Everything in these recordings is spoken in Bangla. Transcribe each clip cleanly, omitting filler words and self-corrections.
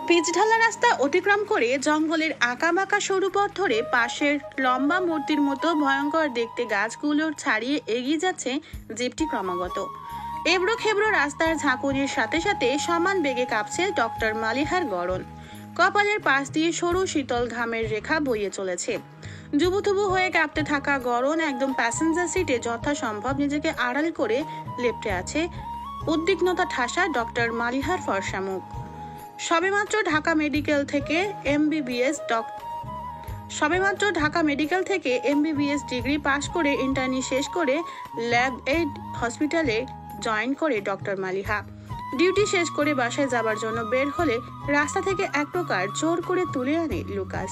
পিচঢালা রাস্তা অতিক্রম করে জঙ্গলের আঁকাবাঁকা সরু পথ ধরে পাশের লম্বা মূর্তির মতো ভয়ঙ্কর দেখতে গাছগুলোর ছাড়িয়ে এগিয়ে যাচ্ছে জিপটি ক্রমাগত। এবড়ো খেবড়ো রাস্তার ঝাঁকুনির সাথে সাথে সমান বেগে কাঁপছে ডক্টর মালিহার গড়ন। কপালের পাশ দিয়ে সরু শীতল ঘামের রেখা বইয়ে চলেছে। জুবুথুবু হয়ে কাঁপতে থাকা গড়ন একদম প্যাসেঞ্জার সিটে যথাসম্ভব নিজেকে আড়াল করে লেপ্টে আছে। উদ্বিগ্নতা ঠাসা ডক্টর মালিহার ফর্সা মুখ। সবেমাত্র ঢাকা মেডিকেল থেকে এমবিবিএস ডিগ্রি পাশ করে ইন্টার্নি শেষ করে ল্যাব এইড হসপিটালে জয়েন করে ডক্টর মালিহা। ডিউটি শেষ করে বাসায় যাবার জন্য বের হলে রাস্তা থেকে এক প্রকার জোর করে তুলে আনে লুকাস।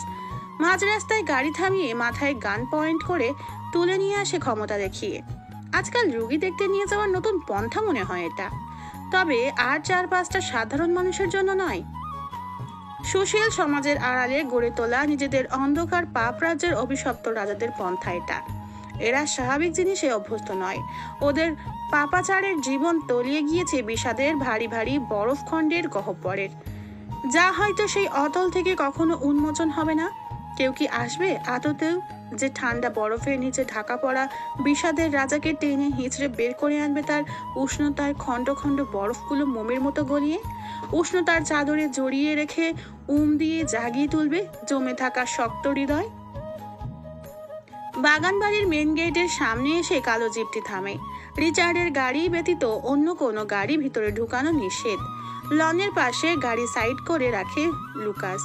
মাঝ রাস্তায় গাড়ি থামিয়ে মাথায় গান পয়েন্ট করে তুলে নিয়ে আসে ক্ষমতা দেখিয়ে। আজকাল রুগী দেখতে নিয়ে যাওয়ার নতুন পন্থা মনে হয় এটা, তবে আর 4-5টা সাধারণ মানুষের জন্য নয়। সুশীল সমাজের আড়ালে গড়ে তোলা নিজেদের অন্ধকার পাপ রাজ্যের অভিশপ্ত রাজাদের পন্থা এটা। এরা স্বাভাবিক জিনিসে অভ্যস্ত নয়। ওদের পাপাচারের জীবন তলিয়ে গিয়েছে বিষাদের ভারী ভারী বরফ খণ্ডের গহ্বরের, যা হয়তো সেই অতল থেকে কখনো উন্মোচন হবে না। কেউ কি আসবে আদতেও যে ঠান্ডা বরফের নিচে ঢাকা পড়া বিষাদের রাজাকে টেনে হিঁচড়ে বের করে আনবে তার উষ্ণতার খণ্ড খণ্ড বরফগুলো মোমের মতো গলিয়ে, উষ্ণতার চাদরে জড়িয়ে রেখে দিয়ে জাগিয়ে তুলবে জমে থাকা শক্ত হৃদয়। বাগানবাড়ির মেন গেটের সামনে এসে কালো জিপটি থামে। রিচার্ডের গাড়ি ব্যতীত অন্য কোনো গাড়ি ভিতরে ঢুকানো নিষেধ। লনের পাশে গাড়ি সাইড করে রাখে লুকাস।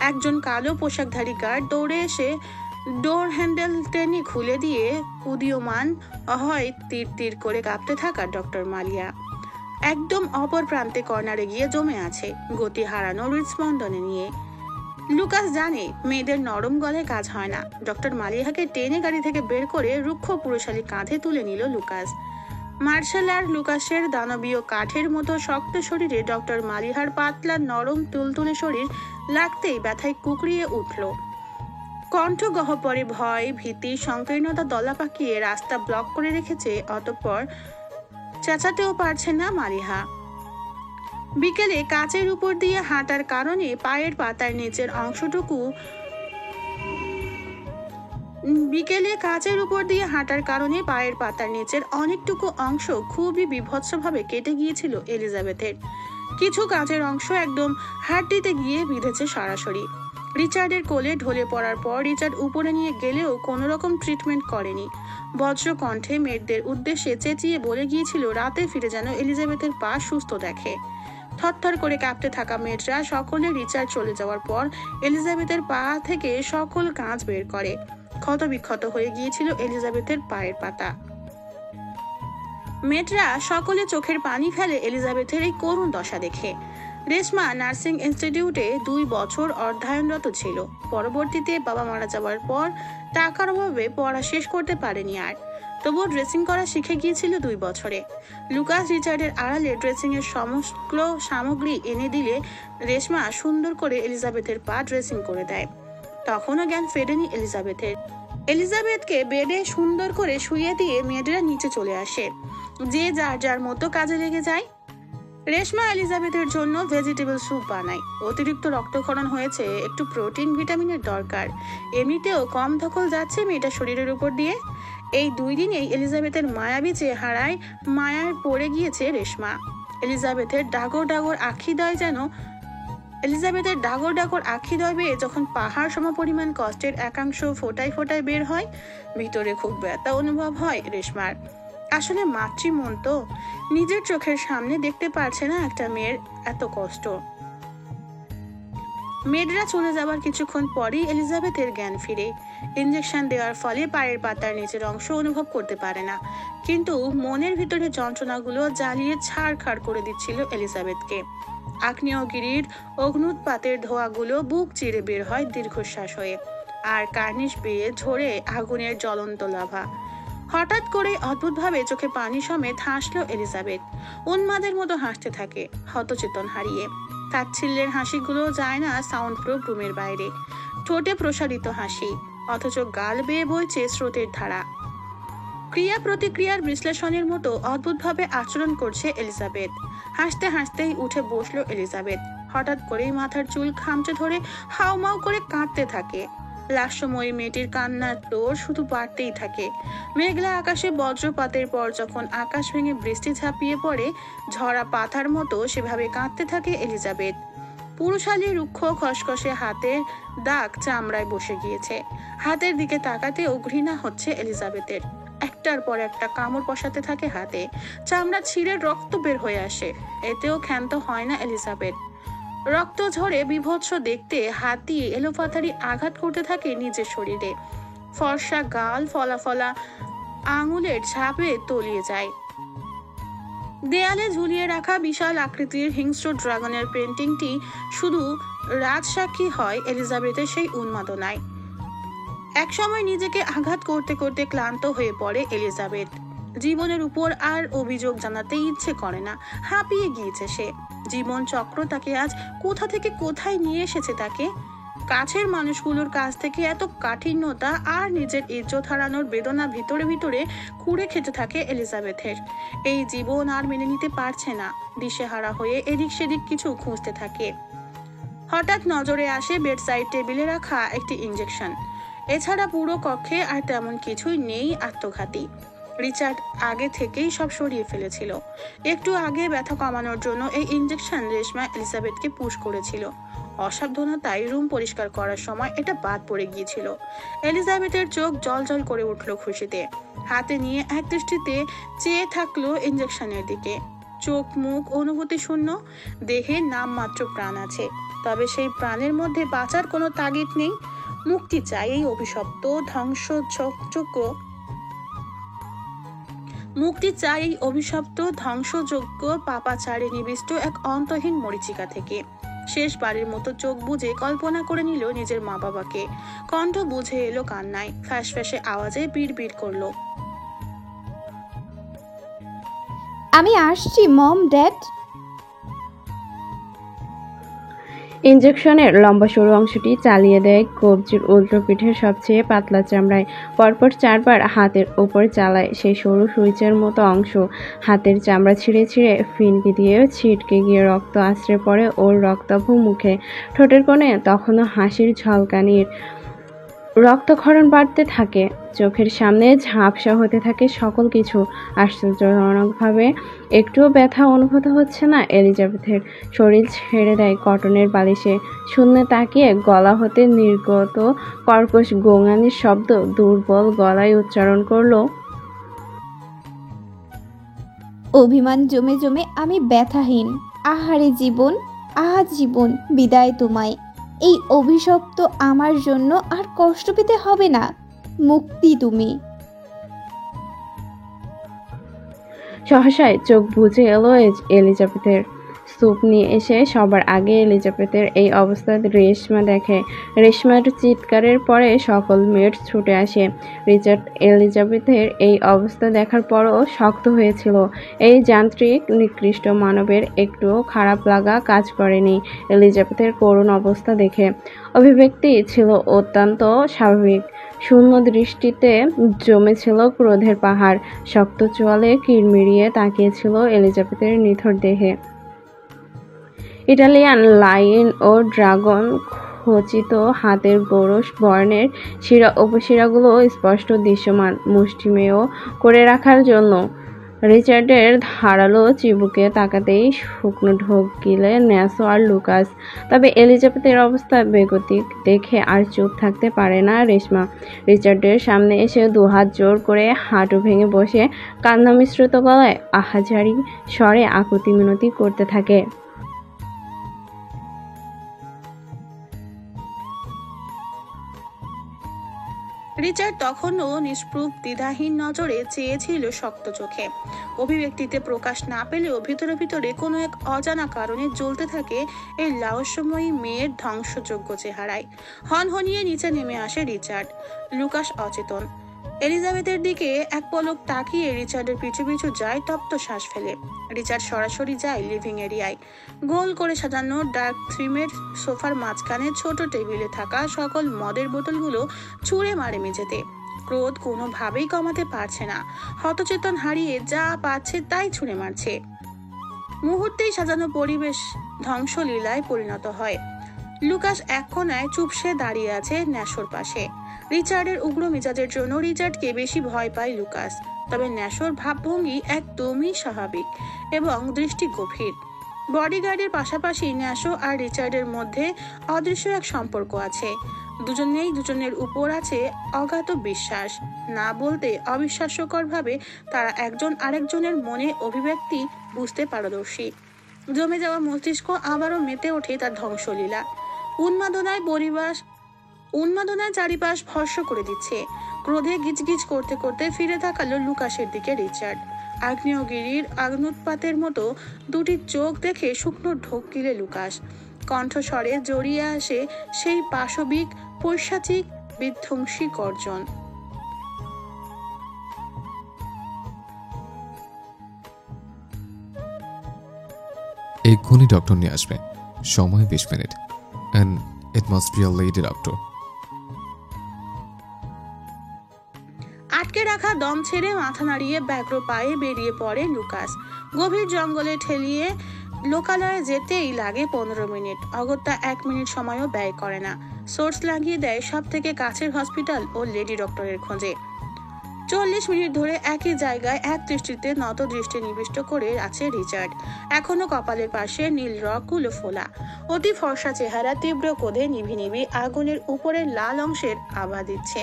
একজন কালো পোশাকধারী গার্ড দৌড়ে এসে ডোর হ্যান্ডেল টেনে খুলে দিয়ে উদীয়মান হয় তীর তীর করে কাঁপতে থাকা ডক্টর মালিয়া একদম অপর প্রান্তে কর্নারে গিয়ে জমে আছে গতি হারানো হৃদস্পন্দনে নিয়ে। লুকাস জানে মেয়েদের নরম গলায় কাজ হয় না। ডক্টর মালিহাকে টেনে গাড়ি থেকে বের করে রুক্ষ পুরুষালী কাঁধে তুলে নিল লুকাস। মার্শাল আর লুকাসের দানবীয় কাঠের মতো শক্ত শরীরে ডক্টর মালিহার পাতলা নরম তুলতুলে শরীর লাগতেই ব্যথায় কুকড়িয়ে উঠল। কণ্ঠ গহ্বরে ভয়, ভীতি, সংকীর্ণতা দলা পাকিয়ে রাস্তা ব্লক করে রেখেছে। অতঃপর চেঁচাতেও পারছে না মালিহা। বিকেলে কাচের উপর দিয়ে হাঁটার কারণে পায়ের পাতার নিচের অনেকটুকু অংশ খুবই বিভৎসভাবে কেটে গিয়েছিল এলিজাবেথের। কিছু কাঁচের অংশ একদম হাড্ডিতে গিয়ে বিঁধেছে সরাসরি। রিচার্ডের কোলে ঢলে পড়ার পর রিচার্ড উপরে নিয়ে গেলেও কোনো রকম ট্রিটমেন্ট করেনি। বজ্র কণ্ঠে মেয়েদের উদ্দেশ্যে চেঁচিয়ে বলে গিয়েছিল রাতে ফিরে যেন এলিজাবেথের পা সুস্থ দেখে। থরথর করে কাঁপতে থাকা মেয়েরা সকলে রিচার্ড চলে যাওয়ার পর এলিজাবেথের পা থেকে সকল কাঁচ বের করে। ক্ষত বিক্ষত হয়ে গিয়েছিল এলিজাবেথের পায়ের পাতা। মেয়েরা সকলে চোখের পানি ফেলে এলিজাবেথের এই করুণ দশা দেখে। রেশমা নার্সিং ইনস্টিটিউটে 2 বছর অধ্যয়নরত ছিল। পরবর্তীতে বাবা মারা যাওয়ার পর টাকার অভাবে পড়া শেষ করতে পারেনি আর, তবুও ড্রেসিং করা শিখে গিয়েছিল 2 বছরে। লুকাস রিচার্ডের আড়ালে ড্রেসিং এর সমস্ত সামগ্রী এনে দিলে রেশমা সুন্দর করে এলিজাবেথের পা ড্রেসিং করে দেয়। তখনও জ্ঞান ফেরেনি এলিজাবেথের। এলিজাবেথকে বেডে সুন্দর করে শুইয়ে দিয়ে মেয়েরা নিচে চলে আসে। যে যার যার মতো কাজে লেগে যায়। রেশমা এলিজাবেথের জন্য ভেজিটেবল স্যুপ বানায়। অতিরিক্ত রক্তক্ষরণ হয়েছে, একটু প্রোটিন ভিটামিনের দরকার। এমনিতেও কম ধকল যাচ্ছে মেয়েটা শরীরের উপর দিয়ে। এই 2 দিনেই এলিজাবেথের মায়াবী চেহারায় মায়ায় পড়ে গিয়েছে রেশমা। এলিজাবেথের ডাগর ডাগর আখি দয় বেয়ে যখন পাহাড় সমপরিমাণ কষ্টের একাংশ ফোটায় ফোটায় বের হয়, ভিতরে খুব ব্যথা অনুভব হয় রেশমার। আসলে মাতৃমন তো, নিজের চোখের সামনে দেখতে পারছে না একটা মেয়ের এত কষ্ট। মেয়েরা চলে যাবার কিছুক্ষণ পরেই এলিজাবেথের জ্ঞান ফিরে। ইঞ্জেকশন দেওয়ার ফলে পায়ের পাতার নিচের অংশ অনুভব করতে পারে না, কিন্তু মনের ভিতরে যন্ত্রণাগুলো জ্বালিয়ে ছাড়খাড় করে দিচ্ছিল এলিজাবেথকে। আগ্নেয়গিরির অগ্নুৎপাতের ধোঁয়াগুলো বুক চিরে বের হয় দীর্ঘশ্বাস হয়ে, আর কার্নিশ বেয়ে ঝরে আগুনের জ্বলন্ত লাভা। হঠাৎ করে অদ্ভুতভাবে চোখে পানি সমেত হাসলো এলিজাবেথ। উন্মাদের মতো হাসতে থাকে, হতচেতন হারিয়ে। তাচ্ছিল্যের হাসিগুলো যায় না সাউন্ড প্রুফ রুমের বাইরে। ঠোঁটে প্রসারিত হাসি, অথচ গাল বেয়ে বইছে স্রোতের ধারা। ক্রিয়া প্রতিক্রিয়ার বিশ্লেষণের মতো অদ্ভুতভাবে আচরণ করছে এলিজাবেথ। হাসতে হাসতেই উঠে বসলো এলিজাবেথ। হঠাৎ করেই মাথার চুল খামচে ধরে হাউমাউ করে কাঁদতে থাকে। লাস্যময়ী মেয়েটির কান্নার তোর শুধু বাড়তেই থাকে। মেঘলা আকাশে বজ্রপাতের পর যখন আকাশ ভেঙে বৃষ্টি ঝাঁপিয়ে পড়ে, ঝরা পাতার মতো সেভাবে কাঁদতে থাকে এলিজাবেথ। পুরুষালী রুক্ষ খসখসে হাতের দাগ চামড়ায় বসে গিয়েছে। হাতের দিকে তাকাতেও ঘৃণা হচ্ছে এলিজাবেথের। একটার পর একটা কামড় বসাতে থাকে হাতে। চামড়া ছিঁড়ে রক্ত বের হয়ে আসে। এতেও ক্ষান্ত হয় না এলিজাবেথ। রক্ত ঝরে বিভৎস দেখতে হাত দিয়ে এলোপাথারি আঘাত করতে থাকে নিজের শরীরে। ফর্সা গাল ফলা ফলা আঙুলের ছাপে তলিয়ে যায়। দেয়ালে ঝুলিয়ে রাখা বিশাল আকৃতির হিংস্র ড্রাগনের পেন্টিংটি শুধু রাজসাক্ষী হয় এলিজাবেথের সেই উন্মাদনায়। একসময় নিজেকে আঘাত করতে করতে ক্লান্ত হয়ে পড়ে এলিজাবেথ। জীবনের উপর আর অভিযোগ জানাতে ইচ্ছে করে না। হাঁপিয়ে গিয়েছে সে। জীবন চক্র তাকে আজ কোথা থেকে কোথায় নিয়ে এসেছে তাকে। কাছের মানুষগুলোর কাছ থেকে এত কাঠিন্যতা আর নিজের ইজ্জত হারানোর বেদনা ভিতরে ভিতরে কুড়ে খেতে থাকে এলিজাবেথের। এই জীবন আর মেনে নিতে পারছে না। দিশেহারা হয়ে এদিক সেদিক কিছু খুঁজতে থাকে। হঠাৎ নজরে আসে বেডসাইড টেবিলে রাখা একটি ইঞ্জেকশন। এছাড়া পুরো কক্ষে আর তেমন কিছুই নেই আত্মঘাতী। রিচার্ড আগে থেকেই সব সরিয়ে ফেলেছিল। একটু আগে ব্যথা কমানোর জন্য এই ইঞ্জেকশন রেশমা এলিজাবেথকে পুশ করেছিল। অসাবধানতায় রুম পরিষ্কার করার সময় এটা বাদ পড়ে গিয়েছিল। এলিজাবেথের চোখ জলজল করে উঠল খুশিতে। হাতে নিয়ে এক দৃষ্টিতে চেয়ে থাকলো ইঞ্জেকশনের দিকে। চোখ মুখ অনুভূতি শূন্য। দেহে নামমাত্র প্রাণ আছে, তবে সেই প্রাণের মধ্যে বাঁচার কোনো তাগিদ নেই। মুক্তি চাই এই অভিশপ্ত ধ্বংসযোগ্য ধ্বংসযোগ্য পাপাচারে নিবিষ্ট এক অন্তহীন মরীচিকা থেকে। শেষবারের মতো চোখ বুজে কল্পনা করে নিল নিজের মা বাবাকে। কণ্ঠ বুঝে এলো কান্নায়। ফ্যাস ফ্যাসে আওয়াজে বিড় বিড় করলো, আমি আসছি মম, ড্যাড। ইঞ্জেকশনের লম্বা সরু অংশটি চালিয়ে দেয় কবজির উল্টো পিঠের সবচেয়ে পাতলা চামড়ায়। পরপর 4 বার হাতের ওপর চালায় সেই সরু সুইচের মতো অংশ। হাতের চামড়া ছিঁড়ে ছিঁড়ে ফিনকি দিয়ে ছিটকে গিয়ে রক্ত আছড়ে পড়ে ওর রক্তাভ মুখে। ঠোঁটের কোণে তখনও হাসির ঝলকানির। রক্তক্ষরণ বাড়তে থাকে। চোখের সামনে ঝাপসা হতে থাকে সকল কিছু। আশ্চর্যজনকভাবে একটুও ব্যথা অনুভূত হচ্ছে না এলিজাবেথের। শরীর ছেড়ে দেয় কটনের বালিশে। শূন্যে তাকিয়ে গলা হতে নির্গত কর্কশ গোঙানির শব্দ দুর্বল গলায় উচ্চারণ করলো, অভিমান জমে জমে আমি ব্যথাহীন। আহারে জীবন, আহা জীবন, বিদায় তোমায়। এই অভিশপ্ত আমার জন্য আর কষ্ট পেতে হবে না। মুক্তি তুমি। সহসায় চোখ বুজে এলো এলিজাবেথের। স্যুপ নিয়ে এসে সবার আগে এলিজাবেথের এই অবস্থা রেশমা দেখে। রেশমার চিৎকারের পরে সকল মেয়ের ছুটে আসে। রিচার্ড এলিজাবেথের এই অবস্থা দেখার পরও শক্ত হয়েছিল। এই যান্ত্রিক নিকৃষ্ট মানবের একটুও খারাপ লাগা কাজ করেনি এলিজাবেথের করুণ অবস্থা দেখে। অভিব্যক্তি ছিল অত্যন্ত স্বাভাবিক। শূন্য দৃষ্টিতে জমেছিল ক্রোধের পাহাড়। শক্ত চোয়ালে কিরমিরিয়ে তাকিয়েছিল এলিজাবেথের নিথর দেহে। ইটালিয়ান লাইন ও ড্রাগন খচিত হাতের গোরস বর্ণের শিরা উপশিরাগুলো স্পষ্ট দৃশ্যমান, মুষ্টিমেয় করে রাখার জন্য। রিচার্ডের ধারালো চিবুকে তাকাতেই শুকনো ঢোক গিলে ন্যাসো আর লুকাস। তবে এলিজাবেথের অবস্থা বেগতিক দেখে আর চুপ থাকতে পারে না রেশমা। রিচার্ডের সামনে এসে দুহাত জোর করে হাঁটু ভেঙে বসে কান্না মিশ্রিত গলায় আহাজারি স্বরে আকুতি মিনতি করতে থাকে। রিচার্ড তখনও নিষ্প্রুপ দ্বিধাহীন নজরে চেয়েছিল শক্ত চোখে। অভিব্যক্তিতে প্রকাশ না পেলেও ভিতরে ভিতরে কোনো এক অজানা কারণে জ্বলতে থাকে এই লাহস্যময়ী মেয়ের ধ্বংসযোগ্য চেহারায়। হনহনিয়ে নিচে নেমে আসে রিচার্ড। লুকাস অচেতন। এলিজাবেথের দিকে এক পলক তাকিয়ে রিচার্ডের পিছু পিছু যায় তপ্ত শ্বাস ফেলে। রিচার্ড সরাসরি যায় লিভিং এরিয়ায়। গোল করে সাজানো ডার্ক থিমের সোফার মাঝখানে ছোট টেবিলে থাকা সকল মদের বোতলগুলো ছুঁড়ে মারে মেঝেতে। ক্রোধ কোনোভাবেই কমাতে পারছে না। হতচেতন হারিয়ে যা পাচ্ছে তাই ছুঁড়ে মারছে। মুহূর্তেই সাজানো পরিবেশ ধ্বংসলীলায় পরিণত হয়। লুকাস এক কোণায় চুপসে দাঁড়িয়ে আছে ন্যাশোর পাশে। রিচার্ডের উগ্র মেজাজের জন্য রিচার্ডকে বেশি ভয় পায় লুকাস, তবে ন্যাশোর ভাবভঙ্গি একদমই স্বাভাবিক এবং দৃষ্টি গভীর। বডিগার্ডের পাশাপাশি ন্যাশো আর রিচার্ডের মধ্যে অদৃশ্য এক সম্পর্ক আছে। দুজনেই দুজনের উপর আছে অগাধ বিশ্বাস। না বলতে অবিশ্বাস্যকরভাবে তারা একজন আরেকজনের মনে অভিব্যক্তি বুঝতে পারদর্শী। জমে যাওয়া মস্তিষ্ক আবারও মেতে ওঠে তার ধ্বংসলীলা। উন্মাদনায় চারিপাশ ভস্ম করে দিচ্ছে। ক্রোধে গিজগিজ করতে করতে ফিরে তাকালো লুকাসের দিকে রিচার্ড। আগ্নেয়গিরির আগ্নুৎপাতের মতো দুটি চোখ দেখে শুকনো ঢোক গিলে লুকাস। কণ্ঠস্বরে জড়িয়ে আসে সেই পাশবিক পৈশাচিক বিধ্বংসী গর্জন। এক্ষুনি ডক্টর নিয়ে আসবে, সময় 20 minute, and it must be a lady doctor. আটকে রাখা দম ছেড়ে মাথা নাড়িয়ে ব্যগ্র পায়ে বেরিয়ে পড়ে লুকাস। গভীর জঙ্গলে ঠেলিয়ে লোকালয়ে যেতেই লাগে 15 মিনিট। অগত্যা 1 মিনিট সময়ও ব্যয় করে না। সোর্স লাগিয়ে দেয় সব থেকে কাছের হসপিটাল ও লেডি ডক্টরের খোঁজে। 40 মিনিট ধরে একই জায়গায় এক দৃষ্টিতে নত দৃষ্টি নিবিষ্ট করে আছে রিচার্ড। এখনো কপালের পাশে নীল রগগুলো ফোলা। অতি ফর্সা চেহারা তীব্র ক্রোধে নিভি নিভি আগুনের উপরের লাল অংশের আভা দিচ্ছে।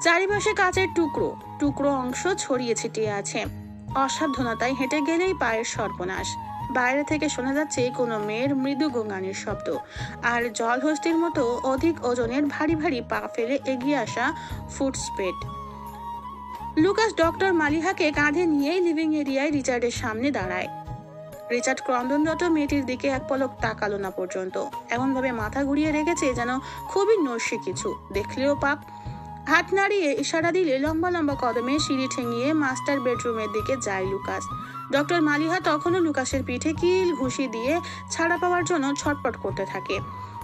চারিপাশে কাচের টুকরো টুকরো অংশ ছড়িয়ে ছিটিয়ে আছে। অসাবধানতায় হেঁটে গেলেই পায়ের সর্বনাশ। বাইরে থেকে শোনা যাচ্ছে কোনো মেয়ের মৃদু গোঙানির শব্দ, আর জলহস্তির মতো অধিক ওজনের ভারী ভারী পা ফেলে এগিয়ে আসা ফুটস্টেপ। লুকাস ডক্টর মালিহাকে কাঁধে নিয়েই লিভিং এরিয়ায় রিচার্ডের সামনে দাঁড়ায়। রিচার্ড ক্রন্দনরত মেয়েটির দিকে এক পলক তাকালো না পর্যন্ত। এমনভাবে মাথা ঘুরিয়ে রেখেছে যেন খুবই নস্যি কিছু দেখলেও পাপ। হাত নাড়িয়ে ইশারা দিলে লম্বা লম্বা কদমে সিঁড়ি ঠেঙিয়ে মাস্টার বেডরুমের দিকে যায় লুকাস। ডক্টর মালিহা তখনও লুকাসের পিঠে কিল ঘুষি দিয়ে ছাড়া পাওয়ার জন্য ছটপট করতে থাকে।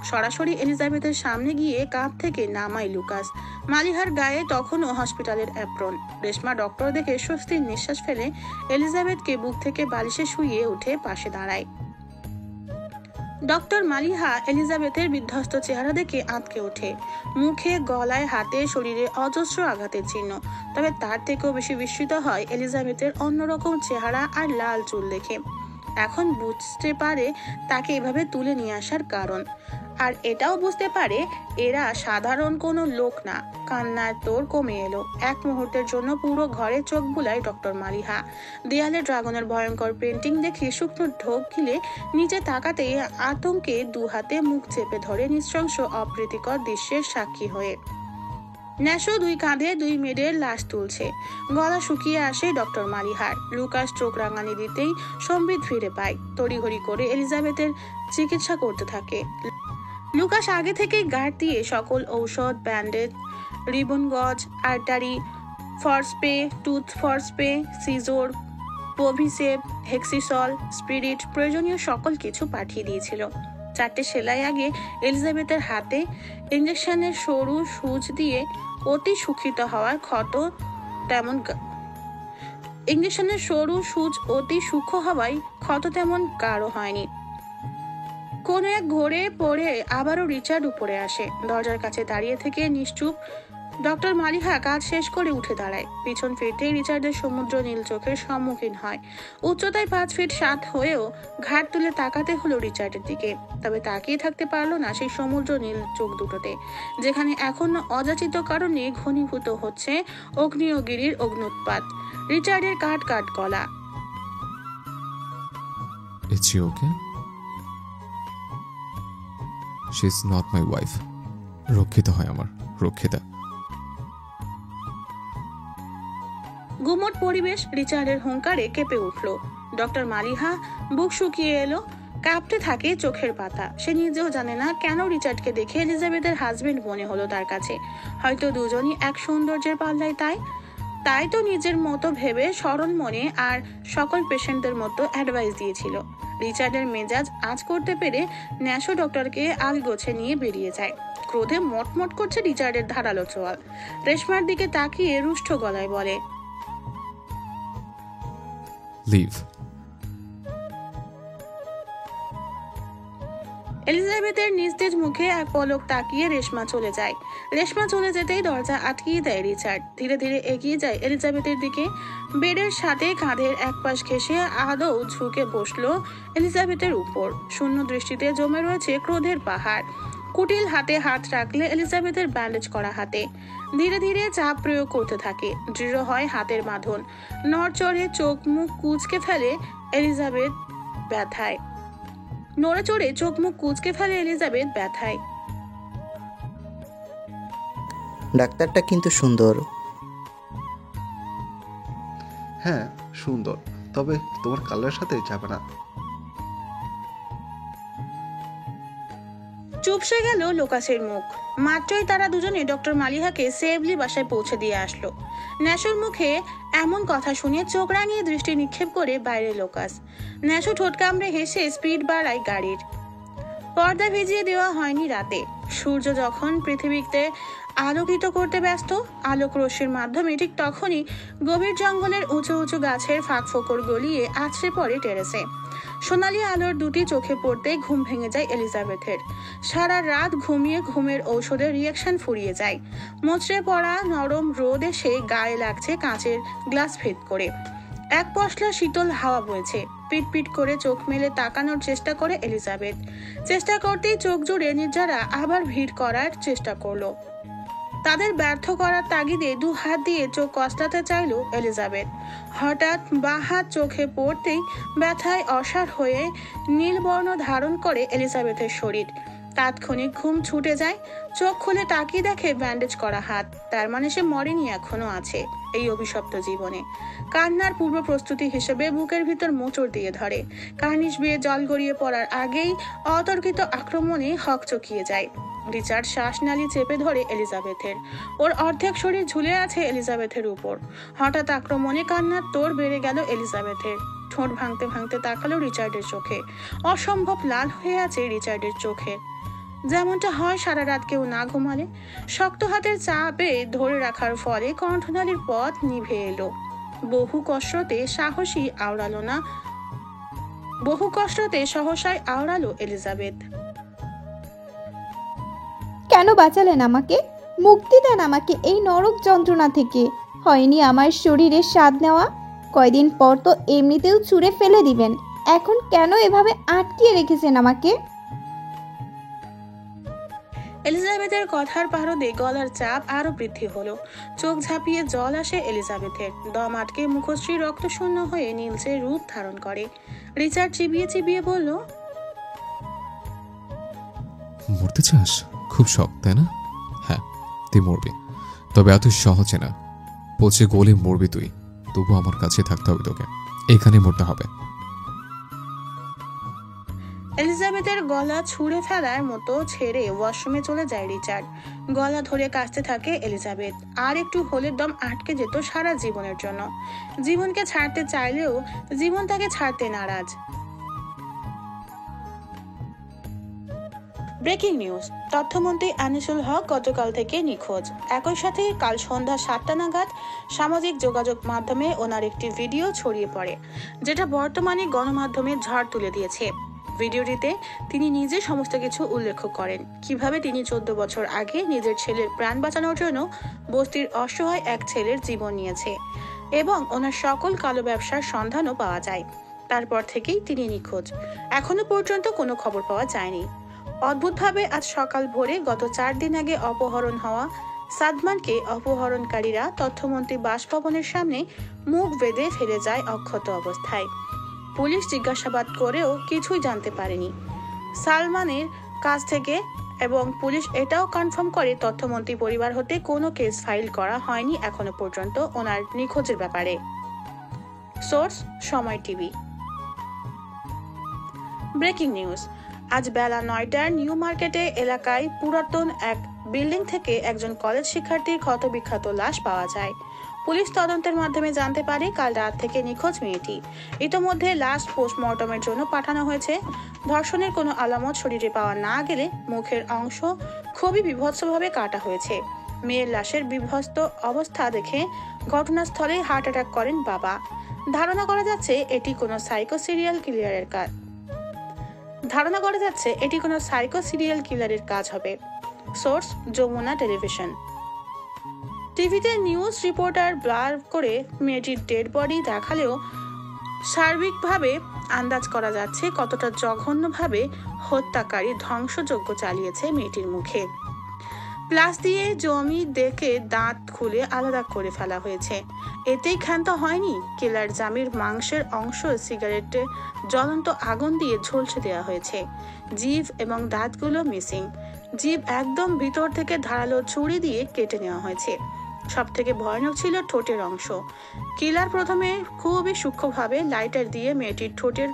সরাসরি এলিজাবেথের সামনে গিয়ে কাঁধ থেকে নামায় লুকাস। মালিহার গায়ে তখনও হসপিটালের অ্যাপ্রন। রেশমা ডক্টর দেখে স্বস্তির নিঃশ্বাস ফেলে এলিজাবেথকে বুক থেকে বালিশে শুইয়ে উঠে পাশে দাঁড়ায়। ডক্টর মালিহা এলিজাবেথের বিধ্বস্ত চেহারা দেখে আঁতকে ওঠে। মুখে, গলায়, হাতে, শরীরে অজস্র আঘাতের চিহ্ন। তবে তার থেকেও বেশি বিস্মিত হয় এলিজাবেথের অন্যরকম চেহারা আর লাল চুল দেখে। এখন বুঝতে পারে তাকে এভাবে তুলে নিয়ে আসার কারণ, আর এটাও বুঝতে পারে এরা সাধারণ কোনো লোক না। কান্নার তোর কমে এলো। এক মুহূর্তের জন্য পুরো ঘরে চোখ বুলায় ডক্টর মালিহা। দেয়ালে ড্রাগনের ভয়ঙ্কর পেন্টিং দেখে শুকনো ঢোক গিলে নিচে তাকাতেই আতঙ্কে দুহাতে মুখ চেপে ধরে নৃশংস অপ্রীতিকর দৃশ্যের সাক্ষী হয়ে। ন্যাশো 2 কাঁধে 2 মেয়েদের লাশ তুলছে। গলা শুকিয়ে আসে ডক্টর মালিহার। লুকাস চোখ রাঙানি দিতেই সম্বিত ফিরে পায়। তড়িঘড়ি করে এলিজাবেথের চিকিৎসা করতে থাকে। লুকাস আগে থেকেই গার্ড দিয়ে সকল ঔষধ, ব্যান্ডেজ, রিবন গজ, artery ফরস্পে, tooth ফরস্পে, সিজোর, Povisep, Hexisol, spirit প্রয়োজনীয় সকল কিছু পাঠিয়ে দিয়েছিল। 4টে সেলাই আগে এলিজাবেথের হাতে ইঞ্জেকশনের সরু সুচ দিয়ে অতি সুখিত হওয়ার ক্ষত তেমন গাঢ় হয়নি। কোন এক ঘোরে পড়ে আবারও রিচার্ড উপরে আসে। দরজার কাছে দাঁড়িয়ে থেকে নিশ্চুপ ডক্টর মালিহা কাজ শেষ করে উঠে দাঁড়ায়। পিছন ফিরতেই রিচার্ডের সমুদ্র নীল চোখের সম্মুখীন হয়। উচ্চতায় 5 ফিট 7 হয়েও ঘাট তুলে তাকাতে হলো রিচার্ডের দিকে। তবে তাকিয়ে থাকতে পারলো না সেই সমুদ্র নীল চোখ দুটোতে, যেখানে এখনো অযাচিত কারণে ঘনীভূত হচ্ছে আগ্নেয়গিরির অগ্নুৎপাত। রিচার্ডের কাট কাট গলা। Is she okay? She's not my wife. রক্ষিতা হয় আমার, রক্ষিতা। গুমট পরিবেশ রিচার্ডের হুঙ্কারে কেঁপে উঠল। ডক্টর মালিহা বুক শুকিয়ে এলো। কাঁপতে থাকে চোখের পাতা। সে নিজেও জানে না কেন রিচার্ডকে দেখে এলিজাবেথের হাজবেন্ড মনে হলো তার কাছে। হয়তো দুজনই এক সৌন্দর্যের পাল্লায়। তাই তো নিজের মতো ভেবে সরল মনে আর সকল পেশেন্টদের মতো অ্যাডভাইস দিয়েছিল। রিচার্ডের মেজাজ আজ করতে পেরে ন্যাশো ডক্টরকে আলগোছে নিয়ে বেরিয়ে যায়। ক্রোধে মটমট করছে রিচার্ডের ধারালো চোয়াল। রেশমার দিকে তাকিয়ে রুষ্ট গলায় বলে, লিভ। এলিজাবেথের নিস্তেজ মুখে এক পলক তাকিয়ে রেশমা চলে যায়। রেশমা চলে যেতেই দরজা আটকিয়ে দেয় রিচার্ড। ধীরে ধীরে এগিয়ে যায় এলিজাবেথের দিকে। বেডের সাথে কাঁধের এক পাশ ঘেঁষে আদৌ ঝুঁকে বসলো এলিজাবেথের উপর। শূন্য দৃষ্টিতে জমে রয়েছে ক্রোধের পাহাড়। কুটিল হাতে হাত রাখলে এলিজাবেথের ব্যান্ডেজ করা হাতে ধীরে ধীরে চাপ প্রয়োগ করতে থাকে। দৃঢ় হয় হাতের বাঁধন। নড়চড়ে চোখ মুখ কুঁচকে ফেলে এলিজাবেথ ব্যথায়। নড়েচড়ে চোখ মুখ কুঁচকে ফেলে এলিজাবেথ ব্যথায়। ডাক্তারটা কিন্তু সুন্দর। হ্যাঁ সুন্দর, তবে তোমার কালারের সাথে যাবে না। চুপসে গেল লোকাসের মুখ। মাত্রই তারা দুজনে ডক্টর মালিহাকে সেফলি বাসায় পৌঁছে দিয়ে আসলো। ন্যাশোর মুখে এমন কথা শুনে চোখ রাঙিয়ে দৃষ্টি নিক্ষেপ করে বাইরে লোকাস। ন্যাশো ঠোঁট কামড়ে হেসে স্পিড বাড়ায় গাড়ির। পর্দা ভিজিয়ে দেওয়া হয়নি রাতে। সূর্য যখন পৃথিবীতে আলোকিত করতে ব্যস্ত, আলোক রশ্মির মাধ্যমে ঠিক তখনই গভীর জঙ্গলের উঁচু উঁচু গাছের ফাঁক ফোকর গলিয়ে আছড়ে পড়ে টেরেসে। সোনালি আলোর দুটি চোখে পড়তে ঘুম ভেঙে যায় এলিজাবেথের। সারা রাত ঘুমিয়ে ঘুমের ঔষধের রিয়াকশন ফুরিয়ে যায়। মোচড়ে পড়া নরম রোদ এসে গায়ে লাগছে কাঁচের গ্লাস ভেদ করে। এক পশলা শীতল হাওয়া বইছে। পিট পিট করে চোখ মেলে তাকানোর চেষ্টা করে এলিজাবেথ। চেষ্টা করতেই চোখ জুড়ে নির্জারা আবার ভিড় করার চেষ্টা করলো। তাদের ব্যর্থ করার তাগিদে দু হাত দিয়ে চোখ কসলাতে চাইল এলিজাবেথ। হঠাৎ বাঁ হাত চোখে পড়তেই ব্যথায় অসাড় হয়ে নীলবর্ণ ধারণ করে এলিজাবেথের শরীর। তাৎক্ষণিক ঘুম ছুটে যায়। চোখ খুলে তাকিয়ে দেখে ব্যান্ডেজ করা হাত। তার মানে সে মরেনি, এখনো আছে এই অভিশপ্ত জীবনে। কান্নার পূর্ব প্রস্তুতি হিসেবে বুকের ভিতর মোচড় দিয়ে ধরে। কার্নিশ বেয়ে জল গড়িয়ে পড়ার আগেই অতর্কিত আক্রমণে হকচকিয়ে যায়। রিচার্ড শ্বাসনালী চেপে ধরে এলিজাবেথের। ওর অর্ধেক শরীর ঝুলে আছে এলিজাবেথের উপর। হঠাৎ আক্রমণে কান্নার তোড় বেড়ে গেল এলিজাবেথের। ঠোঁট ভাঙতে ভাঙতে তাকালো রিচার্ডের চোখে। অসম্ভব লাল হয়ে আছে রিচার্ডের চোখে, যেমনটা হয় সারা রাত কেউ না ঘুমালে। শক্ত হাতের চাপে ধরে রাখার ফলে কণ্ঠনালীর পথ নিভে এলো। বহু কষ্টে সহসায় আওড়ালো এলিজাবেথ। কেন বাঁচালেন আমাকে? মুক্তি দেন আমাকে এই নরক যন্ত্রণা থেকে। হয়নি আমার শরীরের স্বাদ নেওয়া? কয়দিন পর তো এমনিতেও ছুঁড়ে ফেলে দিবেন। এখন কেন এভাবে আটকিয়ে রেখেছেন আমাকে? এলিজাবেথের কথার পারদে গলার চাপ আরো বৃদ্ধি হলো। চোখ ঝাঁপিয়ে জল আসে এলিজাবেথের। দম আটকে মুখশ্রী রক্তশূন্য হয়ে নীলচে রূপ ধারণ করে। রিচার্ড চিবিয়ে চিবিয়ে বলল, মরতে চাস? খুব শখ, তাই না? হ্যাঁ, তুই মরবি, তবে এত সহজে না। পচে গলে মরবি তুই, তবু আমার কাছে থাকতে হবে তোকে। এখানে মরতে হবে। এলিজাবেথের গলা ছুঁড়ে ফেলার মতো ছেড়ে ওয়াশরুমে চলে যায় রিচার্ড। গলা ধরে কাশতে থাকে এলিজাবেথ। আর একটু হলে দম আটকে যেত সারা জীবনের জন্য। জীবনকে ছাড়তে চাইলেও জীবন তাকে ছাড়তে নারাজ। ব্রেকিং নিউজ, তথ্যমন্ত্রী আনিসুল হক গতকাল থেকে নিখোঁজ। একই সাথে কাল সন্ধ্যা 7টা নাগাদ সামাজিক যোগাযোগ মাধ্যমে ওনার একটি ভিডিও ছড়িয়ে পড়ে, যেটা বর্তমানে গণমাধ্যমে ঝড় তুলে দিয়েছে। ভিডিওটিতে তিনি নিজে সমস্ত কিছু উল্লেখ করেন। কিভাবে তিনি 14 বছর আগে নিজের ছেলের প্রাণ বাঁচানোর জন্য বস্তির অসহায় এক ছেলের জীবন নিয়েছে এবং ওনার সকল কালো ব্যবসার সন্ধানও পাওয়া যায়। তারপর থেকেই তিনি নিখোঁজ। এখনো পর্যন্ত কোনো খবর পাওয়া যায়নি। অদ্ভুতভাবে আজ সকাল ভোরে গত 4 দিন আগে অপহরণ হওয়া সাদমানকে অপহরণকারীরা তথ্যমন্ত্রী বাসভবনের সামনে মুখ বেঁধে ফেলে যায় অক্ষত অবস্থায়। পুলিশ জিজ্ঞাসাবাদ করেও কিছুই জানতে পারেনি সালমানের কাছ থেকে, এবং পুলিশ এটাও কনফার্ম করে তথ্যমন্ত্রী পরিবার হতে কোনো কেস ফাইল করা হয়নি এখনো পর্যন্ত ওনার নিখোঁজের ব্যাপারে। সোর্স, সময় টিভি। ব্রেকিং নিউজ, আজ বেলা 9টার নিউ মার্কেটে এলাকায় পুরাতন এক বিল্ডিং থেকে একজন কলেজ শিক্ষার্থীর ক্ষতবিক্ষত লাশ পাওয়া যায়। পুলিশ তদন্তের মাধ্যমে জানতে পারে কাল রাত থেকে নিখোঁজ মেয়েটি। ইতোমধ্যে লাশ পোস্টমর্টমের জন্য পাঠানো হয়েছে। ধর্ষণের কোনো আলামত শরীরে পাওয়া না গেলে মুখের অংশ খুবই বীভৎসভাবে কাটা হয়েছে। মেয়ের লাশের বিধ্বস্ত অবস্থা দেখে ঘটনাস্থলে হার্ট অ্যাটাক করেন বাবা। ধারণা করা যাচ্ছে এটি কোনো সাইকো সিরিয়াল কিলারের কাজ হবে। Source Jamuna television. টিভিতে নিউজ রিপোর্টার ব্লার করে মেয়েটির ডেড বডি দেখালেও সার্বিকভাবে আন্দাজ করা যাচ্ছে কতটা জঘন্যভাবে হত্যাকারী ধ্বংসযজ্ঞ চালিয়েছে মেয়েটির মুখে। প্লাস দিয়ে জমি দেখে দাঁত খুলে আলাদা করে ফেলা হয়েছে। এতেই ক্ষান্ত হয়নি, কিলার জামির মাংসের অংশ সিগারেটে জ্বলন্ত আগুন দিয়ে ঝলসে দেওয়া হয়েছে। জিভ এবং দাঁতগুলো মিসিং। জিভ একদম ভিতর থেকে ধারালো ছুরি দিয়ে কেটে নেওয়া হয়েছে। সব থেকে ভয়ানক ছিল ঠোঁটের অংশ। কিলার প্রথমে খুবই সূক্ষ্মভাবে লাইটার দিয়ে মেয়েটির ঠোঁটের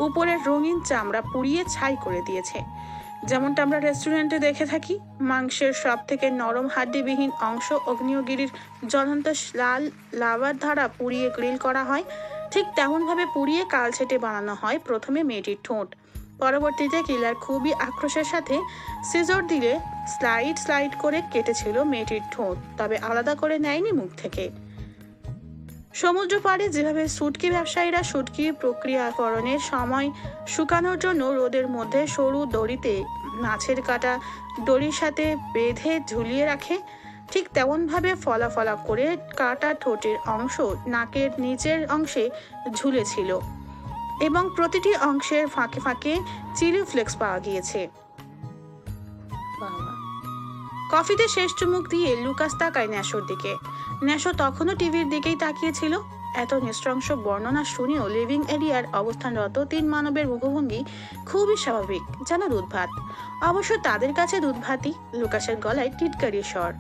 উপরের রঙিন চামড়া পুড়িয়ে ছাই করে দিয়েছে, যেমনটা আমরা রেস্টুরেন্টে দেখে থাকি। মাংসের সব থেকে নরম হাড্ডিবিহীন অংশ অগ্নিয়গিরির জ্বলন্ত লাল লাভার দ্বারা পুড়িয়ে গ্রিল করা হয়। ঠিক তেমনভাবে পুড়িয়ে কালছেটে বানানো হয় প্রথমে মেয়েটির ঠোঁট। পরবর্তীতে কিলার খুবই আক্রোশের সাথে সিজর দিয়ে স্লাইড করে কেটেছিল মেয়েটির ঠোঁট, তবে আলাদা করে নেয়নি মুখ থেকে। সমুদ্র পাড়ে যেভাবে শুটকি ব্যবসায়ীরা শুটকি প্রক্রিয়াকরণের সময় শুকানোর জন্য রোদের মধ্যে সরু দড়িতে মাছের কাটা দড়ির সাথে বেঁধে ঝুলিয়ে রাখে, ঠিক তেমনভাবে ফলা করে কাটা ঠোঁটের অংশ নাকের নিচের অংশে ঝুলেছিল এবং প্রতিটি অংশের ফাঁকে ফাঁকে চিলি ফ্লেক্স পাওয়া গিয়েছে। কফিতে শেষ চুমুক দিয়ে লুকাস তাকায় ন্যাশোর দিকে। ন্যাশো তখনও টিভির দিকেই তাকিয়েছিল। এত নৃশংস বর্ণনা শুনেও লিভিং এরিয়ার অবস্থানরত 3 মানবের মুখভঙ্গি খুবই স্বাভাবিক, যেন দুধ ভাত। অবশ্য তাদের কাছে দুধ ভাতই। লুকাসের গলায় টিটকারি স্বর।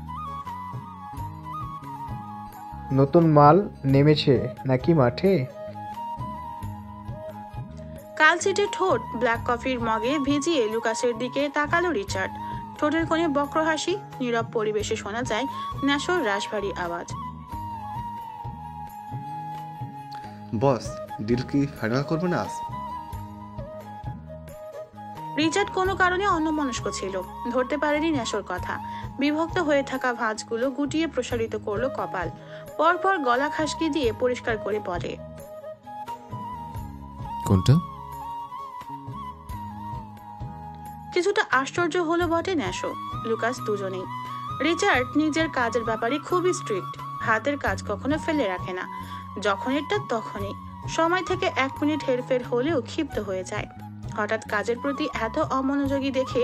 নতুন মাল নেমেছে নাকি মাঠে? কালচিটে ঠোঁট ব্ল্যাক কফির মগে ভিজিয়ে লুকাসের দিকে তাকালো রিচার্ড। ঠোঁটের কোণে বক্র হাসি। নীরব পরিবেশে শোনা যায় ন্যাশোর রাশভারী আওয়াজ। বস, ডিল কি ফাইনাল করবে না আজ? রিচার্ড কোনো কারণে অন্যমনস্ক ছিল, ধরতে পারেনি ন্যাশোর কথা। বিভক্ত হয়ে থাকা ভাঁজগুলো গুটিয়ে প্রসারিত করলো কপাল। পরপর গলা খাসকি দিয়ে পরিষ্কার করে বলে, কোনটা? কিছুটা আশ্চর্য হলো বটে ন্যাশো, লুকাস দুজনেই। রিচার্ড নিজের কাজের ব্যাপারে খুবই স্ট্রিক্ট। হাতের কাজ কখনো ফেলে রাখে না, যখনেরটা তখনই। সময় থেকে 1 মিনিট হেরফের হলেও ক্ষিপ্ত হয়ে যায়। হঠাৎ কাজের প্রতি এত অমনোযোগী দেখে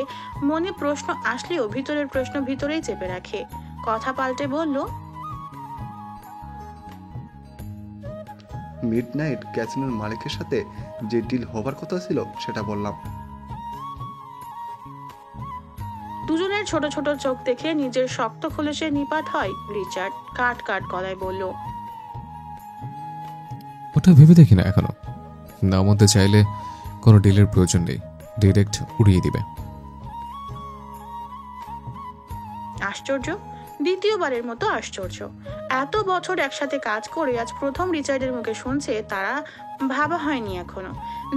মনে প্রশ্ন আসলেও ভিতরের প্রশ্ন ভিতরেই চেপে রাখে। কথা পাল্টে বলল, মিডনাইট ক্যাসিনোর মালিকের সাথে যে ডিল হবার কথা ছিল সেটা বললাম। দুজনের ছোট ছোট চোখ দেখে নিজের শক্ত খোলসে নিপাত হয় রিচার্ড। কাট গলায় বলল, ওটা ভেবে দেখি না এখনো। নামতে চাইলে কোনো ডিলের প্রয়োজন নেই, ডিরেক্ট উড়িয়ে দিবে। আশ্চর্য, দ্বিতীয়বারের মতো আশ্চর্য। এত বছর একসাথে কাজ করে আজ প্রথম রিচার্ডের মুখে শুনছে তারা ভাবা হয়নি এখনো।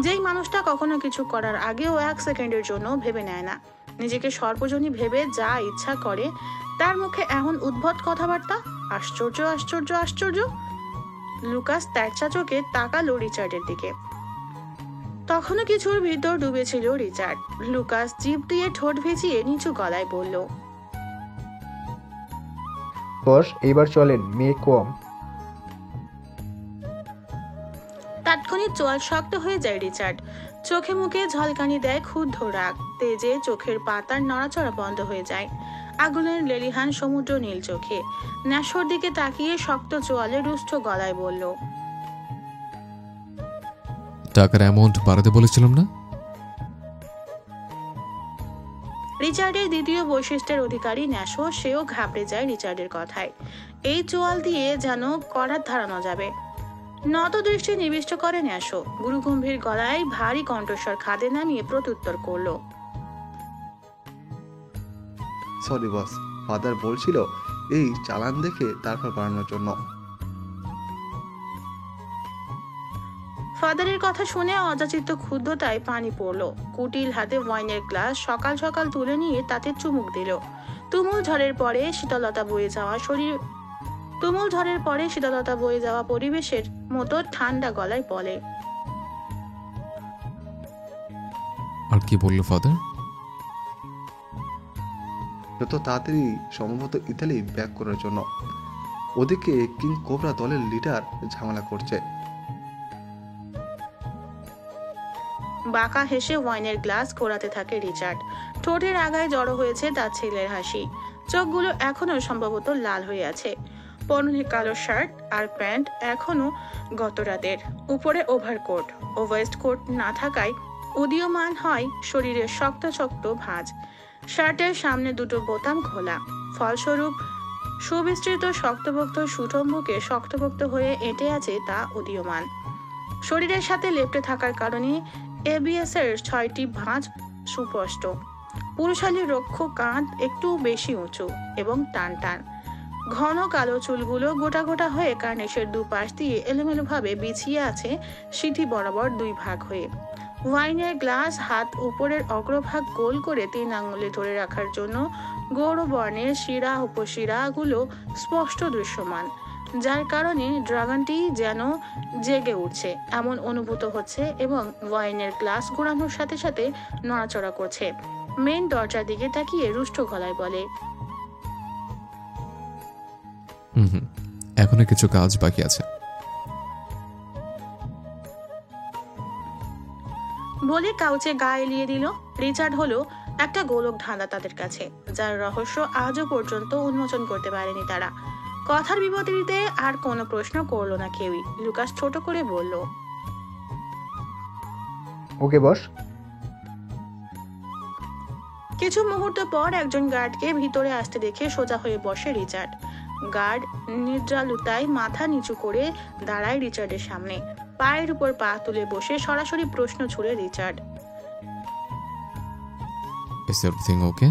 যেই মানুষটা কখনো কিছু করার আগেও 1 সেকেন্ডের জন্য ভেবে নেয় না, নিজেকে সর্বজনী ভেবে যা ইচ্ছা করে, তার মুখে এমন উদ্ভট কথাবার্তা। আশ্চর্য আশ্চর্য আশ্চর্য। লুকাস তেরচা চোখে তাকালো রিচার্ডের দিকে। তখনও কিছুর ভিতর ডুবেছিল রিচার্ড। লুকাস জিভ দিয়ে ঠোঁট ভিজিয়ে নিচু গলায় বলল, বস এইবার চলেন, মেয়ে কম। তাৎক্ষণিক চোয়াল শক্ত হয়ে যায় রিচার্ড। চোখে মুখে ঝলকানি দেয় ক্ষুব্ধ রাগ। তেজে চোখের পাতার নড়াচড়া বন্ধ হয়ে যায়। আগুনের লেলিহান সমুদ্র নীল চোখে ন্যাশোর দিকে তাকিয়ে শক্ত চোয়ালে রুষ্ট গলায় বলল, টাকার অ্যামাউন্ট বাড়াতে বলেছিলাম না? রিচার্ডের দ্বিতীয় বৈশিষ্ট্যের অধিকারী ন্যাশো, সেও ঘাবড়ে যায় রিচার্ডের কথায়। এই চোয়াল দিয়ে যেন করাত ধারানো যাবে। নত দৃষ্টি নিবিষ্ট করে ন্যাশো। গুরুগম্ভীর গলায় ভারী কণ্ঠস্বর খাদে নামিয়ে প্রত্যুত্তর করলো, সরি বস, ফাদার বলছিল এই চালান দেখে তারপর বাড়ানোর জন্য। ফাদারের কথা শুনে অযাচিত ক্ষুব্ধতায় পানি পড়লো। কুটিল হাতে ওয়াইনের গ্লাস সকাল সকাল তুলে নিয়ে তাতে চুমুক দিল। তুমুল ঝড়ের পরে শীতলতা বয়ে যাওয়া পরিবেশের মতো ঠান্ডা গলায় বলে, আর কি বললো ফাদার? যত তাড়াতাড়ি সম্ভবত ইতালি ব্যাক করার জন্য। ওদিকে কিং কোবরা দলের লিডার ঝামেলা করছে। বাঁকা হেসে ওয়াইনের গ্লাস ঘোরাতে থাকে রিচার্ড। ঠোঁটের আগায় জড়ো হয়েছে তার ছেলের হাসি। চোখগুলো এখনো সম্ভবত লাল হয়ে আছে। পরনে কালো শার্ট আর প্যান্ট এখনো গত রাতের। উপরে ওভারকোট ও ওয়েস্ট কোট না থাকায় উদীয়মান হয় শরীরের শক্ত শক্ত ভাঁজ। শার্টের সামনে দুটো বোতাম খোলা, ফলস্বরূপ সুবিস্তৃত শক্তপোক্ত সুঠম্বুকে শক্তপোক্ত হয়ে এঁটে আছে তা উদীয়মান। শরীরের সাথে লেপ্টে থাকার কারণে এবিএস এর 6টি ভাঁজ সুস্পষ্ট। পুরুষালী রক্ষ কাঁধ একটু বেশি উঁচু এবং টান টান। ঘন কালো চুলগুলো গোটা গোটা হয়ে কার্নিশের দুপাশ দিয়ে এলোমেলোভাবে বিছিয়ে আছে সিঁথি বরাবর 2 ভাগ হয়ে। ওয়াইনের গ্লাস হাত উপরের অগ্রভাগ গোল করে 3 আঙুলে ধরে রাখার জন্য গৌরবর্ণের শিরা উপশিরাগুলো স্পষ্ট দৃশ্যমান, যার কারণে ড্রাগনটি যেন জেগে উঠছে এমন অনুভূত হচ্ছে এবং ওয়াইনের গ্লাস ঘোরানোর সাথে সাথে নড়াচড়া করছে। মেন দরজার দিকে তাকিয়ে রুষ্ট গলায় বলে, হুম, এখনো কিছু কাজ বাকি আছে। বলে কাউচে গা এলিয়ে দিল। রিচার্ড হলো একটা গোলক ধাঁধা তাদের কাছে, যার রহস্য আজও পর্যন্ত উন্মোচন করতে পারেনি তারা। কথার বিপরীতে আর কোনো প্রশ্ন করলো না কেউই। লুকাস ছোট করে বলল, ওকে বস। কিছু মুহূর্ত পর একজন গার্ডকে ভিতরে আসতে দেখে সোজা হয়ে বসে রিচার্ড। গার্ড নিদ্রালুতায় মাথা নিচু করে দাঁড়ায় রিচার্ডের সামনে। পায়ের উপর পা তুলে বসে সরাসরি প্রশ্ন ছুড়ে রিচার্ড, ইজ এভরিথিং ওকে?